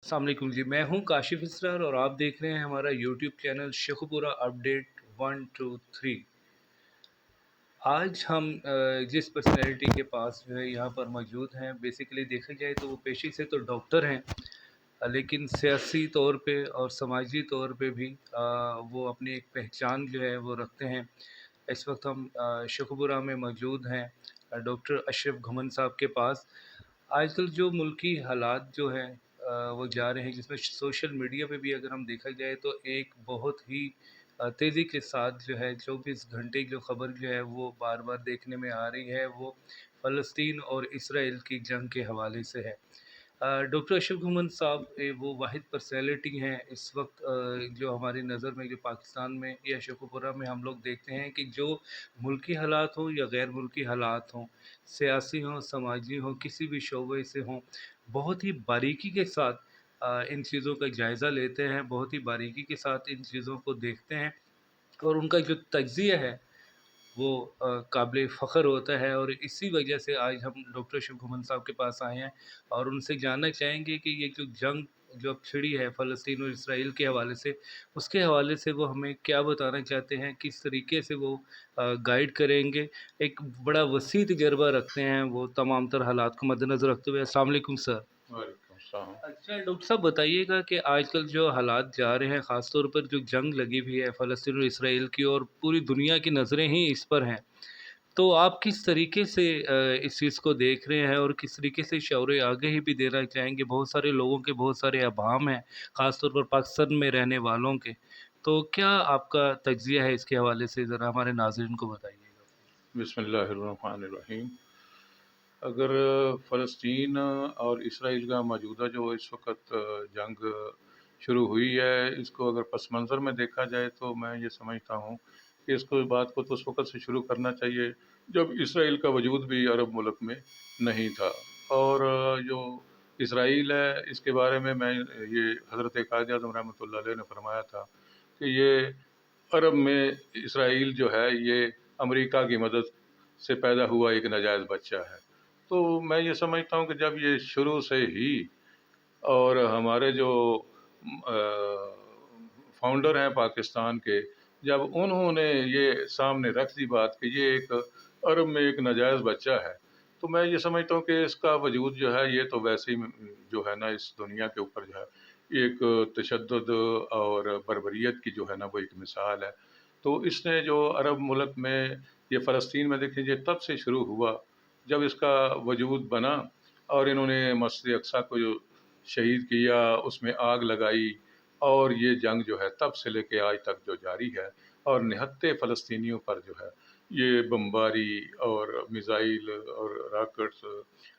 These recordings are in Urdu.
السلام علیکم جی، میں ہوں کاشف اسرار اور آپ دیکھ رہے ہیں ہمارا یوٹیوب چینل شیخوپورہ اپڈیٹ 123۔ آج ہم جس پرسنالٹی کے پاس جو ہے یہاں پر موجود ہیں، بیسیکلی دیکھا جائے تو وہ پیشے سے تو ڈاکٹر ہیں، لیکن سیاسی طور پہ اور سماجی طور پہ بھی وہ اپنی ایک پہچان جو ہے وہ رکھتے ہیں۔ اس وقت ہم شیخوپورہ میں موجود ہیں ڈاکٹر اشرف گھمن صاحب کے پاس۔ آج کل جو ملکی حالات جو ہیں وہ جا رہے ہیں، جس میں سوشل میڈیا پہ بھی اگر ہم دیکھا جائے تو ایک بہت ہی تیزی کے ساتھ جو ہے 24 گھنٹے جو خبر جو ہے وہ بار بار دیکھنے میں آ رہی ہے، وہ فلسطین اور اسرائیل کی جنگ کے حوالے سے ہے۔ ڈاکٹر اشرف گھمن صاحب وہ واحد پرسنالٹی ہیں اس وقت جو ہماری نظر میں جو پاکستان میں یا شیخوپورہ میں ہم لوگ دیکھتے ہیں کہ جو ملکی حالات ہوں یا غیر ملکی حالات ہوں، سیاسی ہوں سماجی ہوں کسی بھی شعبے سے ہوں، بہت ہی باریکی کے ساتھ ان چیزوں کا جائزہ لیتے ہیں، بہت ہی باریکی کے ساتھ ان چیزوں کو دیکھتے ہیں، اور ان کا جو تجزیہ ہے وہ قابل فخر ہوتا ہے۔ اور اسی وجہ سے آج ہم ڈاکٹر اشرف گھمن صاحب کے پاس آئے ہیں اور ان سے جاننا چاہیں گے کہ یہ جو جنگ جو اب چھڑی ہے فلسطین اور اسرائیل کے حوالے سے، اس کے حوالے سے وہ ہمیں کیا بتانا چاہتے ہیں، کس طریقے سے وہ گائیڈ کریں گے۔ ایک بڑا وسیع تجربہ رکھتے ہیں وہ تمام تر حالات کو مد نظر رکھتے ہوئے۔ السلام علیکم سر۔ وعلیکم السلام۔ اچھا ڈاکٹر صاحب بتائیے گا کہ آج کل جو حالات جا رہے ہیں، خاص طور پر جو جنگ لگی ہوئی ہے فلسطین اور اسرائیل کی، اور پوری دنیا کی نظریں ہی اس پر ہیں، تو آپ کس طریقے سے اس چیز کو دیکھ رہے ہیں اور کس طریقے سے شعور آگاہی بھی دینا چاہیں گے؟ بہت سارے لوگوں کے بہت سارے ابہام ہیں، خاص طور پر پاکستان میں رہنے والوں کے، تو کیا آپ کا تجزیہ ہے اس کے حوالے سے؟ ذرا ہمارے ناظرین کو بتائیے گا۔ بسم اللہ الرحمن الرحیم۔ اگر فلسطین اور اسرائیل کا موجودہ جو اس وقت جنگ شروع ہوئی ہے، اس کو اگر پس منظر میں دیکھا جائے تو میں یہ سمجھتا ہوں کہ اس کو بات کو تو اس وقت سے شروع کرنا چاہیے جب اسرائیل کا وجود بھی عرب ملک میں نہیں تھا۔ اور جو اسرائیل ہے اس کے بارے میں یہ حضرت قائد اعظم رحمۃ اللہ علیہ نے فرمایا تھا کہ یہ عرب میں اسرائیل جو ہے یہ امریکہ کی مدد سے پیدا ہوا ایک ناجائز بچہ ہے۔ تو میں یہ سمجھتا ہوں کہ جب یہ شروع سے ہی اور ہمارے جو فاؤنڈر ہیں پاکستان کے، جب انہوں نے یہ سامنے رکھ دی بات کہ یہ ایک عرب میں ایک ناجائز بچہ ہے، تو میں یہ سمجھتا ہوں کہ اس کا وجود جو ہے یہ تو ویسے ہی جو ہے نا اس دنیا کے اوپر جو ہے ایک تشدد اور بربریت کی جو ہے نا وہ ایک مثال ہے۔ تو اس نے جو عرب ملک میں یہ فلسطین میں دیکھ لیجیے تب سے شروع ہوا جب اس کا وجود بنا، اور انہوں نے مسجد اقصیٰ کو جو شہید کیا، اس میں آگ لگائی، اور یہ جنگ جو ہے تب سے لے کے آج تک جو جاری ہے، اور نہتے فلسطینیوں پر جو ہے یہ بمباری اور میزائل اور راکٹس،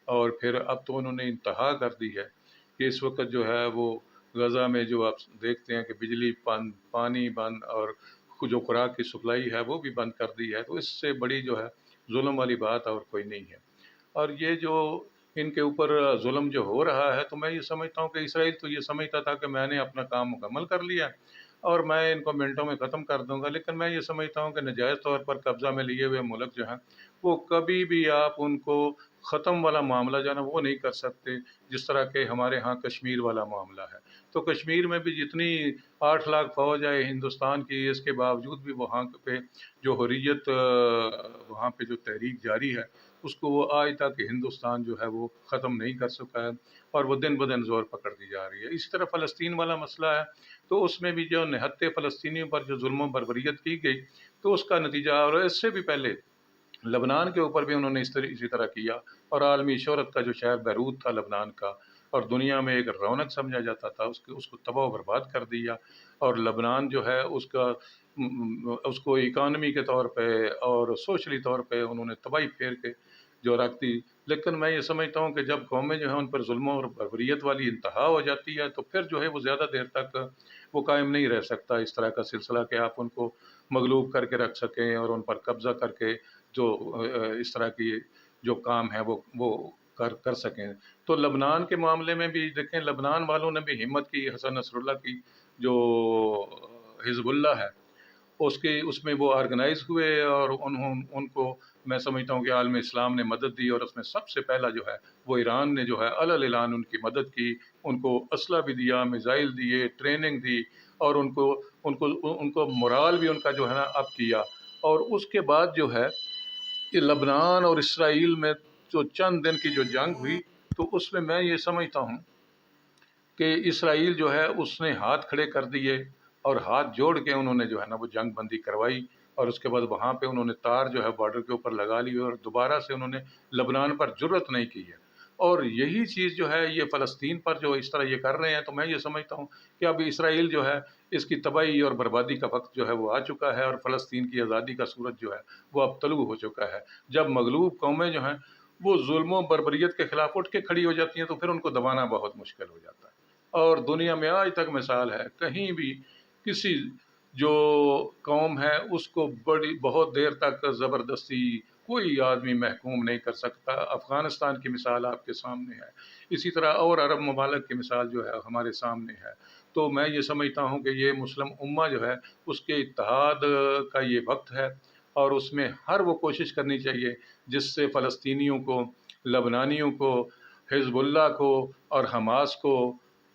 اور پھر اب تو انہوں نے انتہا کر دی ہے کہ اس وقت جو ہے وہ غزہ میں جو آپ دیکھتے ہیں کہ بجلی بند، پانی بند، اور جو خوراک کی سپلائی ہے وہ بھی بند کر دی ہے۔ تو اس سے بڑی جو ہے ظلم والی بات اور کوئی نہیں ہے۔ اور یہ جو ان کے اوپر ظلم جو ہو رہا ہے، تو میں یہ سمجھتا ہوں کہ اسرائیل تو یہ سمجھتا تھا کہ میں نے اپنا کام مکمل کر لیا اور میں ان کو منٹوں میں ختم کر دوں گا، لیکن میں یہ سمجھتا ہوں کہ ناجائز طور پر قبضہ میں لیے ہوئے ملک جو ہیں وہ کبھی بھی آپ ان کو ختم والا معاملہ جو ہے نا وہ نہیں کر سکتے، جس طرح کہ ہمارے ہاں کشمیر والا معاملہ ہے۔ تو کشمیر میں بھی جتنی 8 لاکھ فوج ہے ہندوستان کی، اس کے باوجود بھی وہاں پہ جو حریت وہاں پہ جو تحریک جاری ہے اس کو وہ آج تک ہندوستان جو ہے وہ ختم نہیں کر سکا ہے، اور وہ دن بدن زور پکڑتی جا رہی ہے۔ اسی طرح فلسطین والا مسئلہ ہے، تو اس میں بھی جو نہتے فلسطینیوں پر جو ظلم و بربریت کی گئی، تو اس کا نتیجہ، اور اس سے بھی پہلے لبنان کے اوپر بھی انہوں نے اسی طرح کیا، اور عالمی شہرت کا جو شہر بیروت تھا لبنان کا، اور دنیا میں ایک رونق سمجھا جاتا تھا، اس کو تباہ و برباد کر دیا، اور لبنان جو ہے اس کو اکانومی کے طور پہ اور سوشلی طور پہ انہوں نے تباہی پھیر کے جو رکھ دی۔ لیکن میں یہ سمجھتا ہوں کہ جب قومیں جو ہیں ان پر ظلم اور بربریت والی انتہا ہو جاتی ہے تو پھر جو ہے وہ زیادہ دیر تک وہ قائم نہیں رہ سکتا اس طرح کا سلسلہ کہ آپ ان کو مغلوب کر کے رکھ سکیں اور ان پر قبضہ کر کے جو اس طرح کی جو کام ہے وہ کر سکیں۔ تو لبنان کے معاملے میں بھی دیکھیں، لبنان والوں نے بھی ہمت کی، حسن نصر اللہ کی جو حزب اللہ ہے اس میں وہ آرگنائز ہوئے، اور ان کو میں سمجھتا ہوں کہ عالم اسلام نے مدد دی، اور اس میں سب سے پہلا جو ہے وہ ایران نے جو ہے اعلان ان کی مدد کی ان کو اسلحہ بھی دیا، میزائل دیے، ٹریننگ دی، اور ان کو مورال بھی ان کا جو ہے نا اپ کیا۔ اور اس کے بعد جو ہے کہ لبنان اور اسرائیل میں جو چند دن کی جو جنگ ہوئی، تو اس میں یہ سمجھتا ہوں کہ اسرائیل جو ہے اس نے ہاتھ کھڑے کر دیے، اور ہاتھ جوڑ کے انہوں نے جو ہے نا وہ جنگ بندی کروائی، اور اس کے بعد وہاں پہ انہوں نے تار جو ہے بارڈر کے اوپر لگا لی، اور دوبارہ سے انہوں نے لبنان پر جرت نہیں کی ہے۔ اور یہی چیز جو ہے یہ فلسطین پر جو اس طرح یہ کر رہے ہیں، تو میں یہ سمجھتا ہوں کہ اب اسرائیل جو ہے اس کی تباہی اور بربادی کا وقت جو ہے وہ آ چکا ہے، اور فلسطین کی آزادی کا سورج جو ہے وہ اب طلوع ہو چکا ہے۔ جب مغلوب قومیں جو ہیں وہ ظلم و بربریت کے خلاف اٹھ کے کھڑی ہو جاتی ہیں، تو پھر ان کو دبانا بہت مشکل ہو جاتا ہے۔ اور دنیا میں آج تک مثال ہے، کہیں بھی کسی جو قوم ہے اس کو بہت دیر تک زبردستی کوئی آدمی محکوم نہیں کر سکتا۔ افغانستان کی مثال آپ کے سامنے ہے، اسی طرح اور عرب ممالک کی مثال جو ہے ہمارے سامنے ہے۔ تو میں یہ سمجھتا ہوں کہ یہ مسلم امہ جو ہے اس کے اتحاد کا یہ وقت ہے، اور اس میں ہر وہ کوشش کرنی چاہیے جس سے فلسطینیوں کو، لبنانیوں کو، حزب اللہ کو اور حماس کو،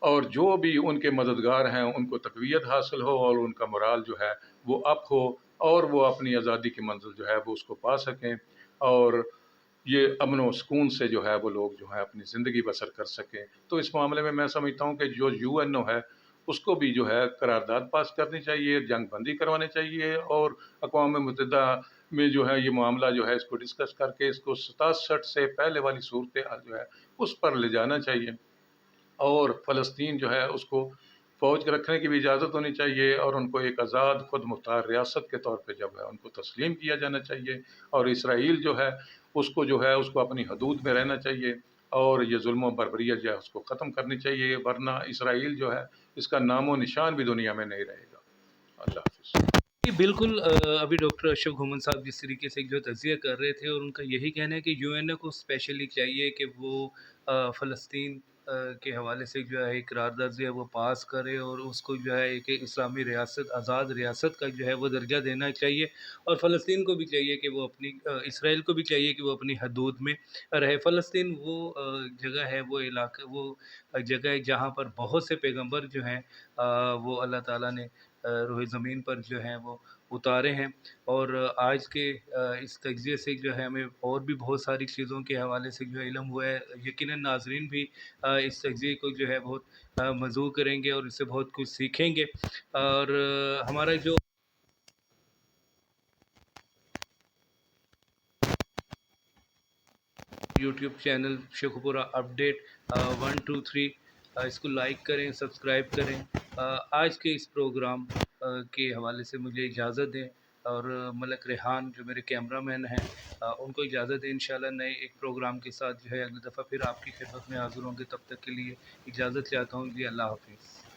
اور جو بھی ان کے مددگار ہیں ان کو تقویت حاصل ہو، اور ان کا morale جو ہے وہ اپ ہو، اور وہ اپنی آزادی کی منزل جو ہے وہ اس کو پا سکیں، اور یہ امن و سکون سے جو ہے وہ لوگ جو ہے اپنی زندگی بسر کر سکیں۔ تو اس معاملے میں سمجھتا ہوں کہ جو UNO ہے اس کو بھی جو ہے قرارداد پاس کرنی چاہیے، جنگ بندی کروانے چاہیے، اور اقوام متحدہ میں جو ہے یہ معاملہ جو ہے اس کو ڈسکس کر کے اس کو 67 سے پہلے والی صورتحال جو ہے اس پر لے جانا چاہیے، اور فلسطین جو ہے اس کو فوج کے رکھنے کی بھی اجازت ہونی چاہیے، اور ان کو ایک آزاد خود مختار ریاست کے طور پہ جب ہے ان کو تسلیم کیا جانا چاہیے، اور اسرائیل جو ہے اس کو اپنی حدود میں رہنا چاہیے، اور یہ ظلم و بربریت جو ہے اس کو ختم کرنی چاہیے، ورنہ اسرائیل جو ہے اس کا نام و نشان بھی دنیا میں نہیں رہے گا۔ اللہ حافظ۔ جی بالکل، ابھی ڈاکٹر اشرف گھومن صاحب جس طریقے سے جو تجزیہ کر رہے تھے، اور ان کا یہی کہنا ہے کہ UN کو اسپیشلی چاہیے کہ وہ فلسطین کے حوالے سے جو ہے ایک قرارداد جو ہے وہ پاس کرے، اور اس کو جو ہے ایک اسلامی ریاست، آزاد ریاست کا جو ہے وہ درجہ دینا چاہیے، اور فلسطین کو بھی چاہیے کہ وہ اپنی اسرائیل کو بھی چاہیے کہ وہ اپنی حدود میں رہے۔ فلسطین وہ جگہ ہے، وہ علاقہ، وہ جگہ ہے جہاں پر بہت سے پیغمبر جو ہیں وہ اللہ تعالیٰ نے روح زمین پر جو ہیں وہ اتارے ہیں، اور آج کے اس تجزیے سے جو ہے ہمیں اور بھی بہت ساری چیزوں کے حوالے سے جو ہے علم ہوا ہے۔ یقیناً ناظرین بھی اس تجزیے کو جو ہے بہت مزو کریں گے، اور اس سے بہت کچھ سیکھیں گے، اور ہمارا جو یوٹیوب چینل شیخوپورہ اپڈیٹ 1 2 3، اس کو لائک کریں، سبسکرائب کریں۔ آج کے اس پروگرام کے حوالے سے مجھے اجازت دیں، اور ملک ریحان جو میرے کیمرہ مین ہیں ان کو اجازت دیں۔ انشاءاللہ نئے ایک پروگرام کے ساتھ جو ہے اگلی دفعہ پھر آپ کی خدمت میں حاضر ہوں گے، تب تک کے لیے اجازت چاہتا ہوں جی، اللہ حافظ۔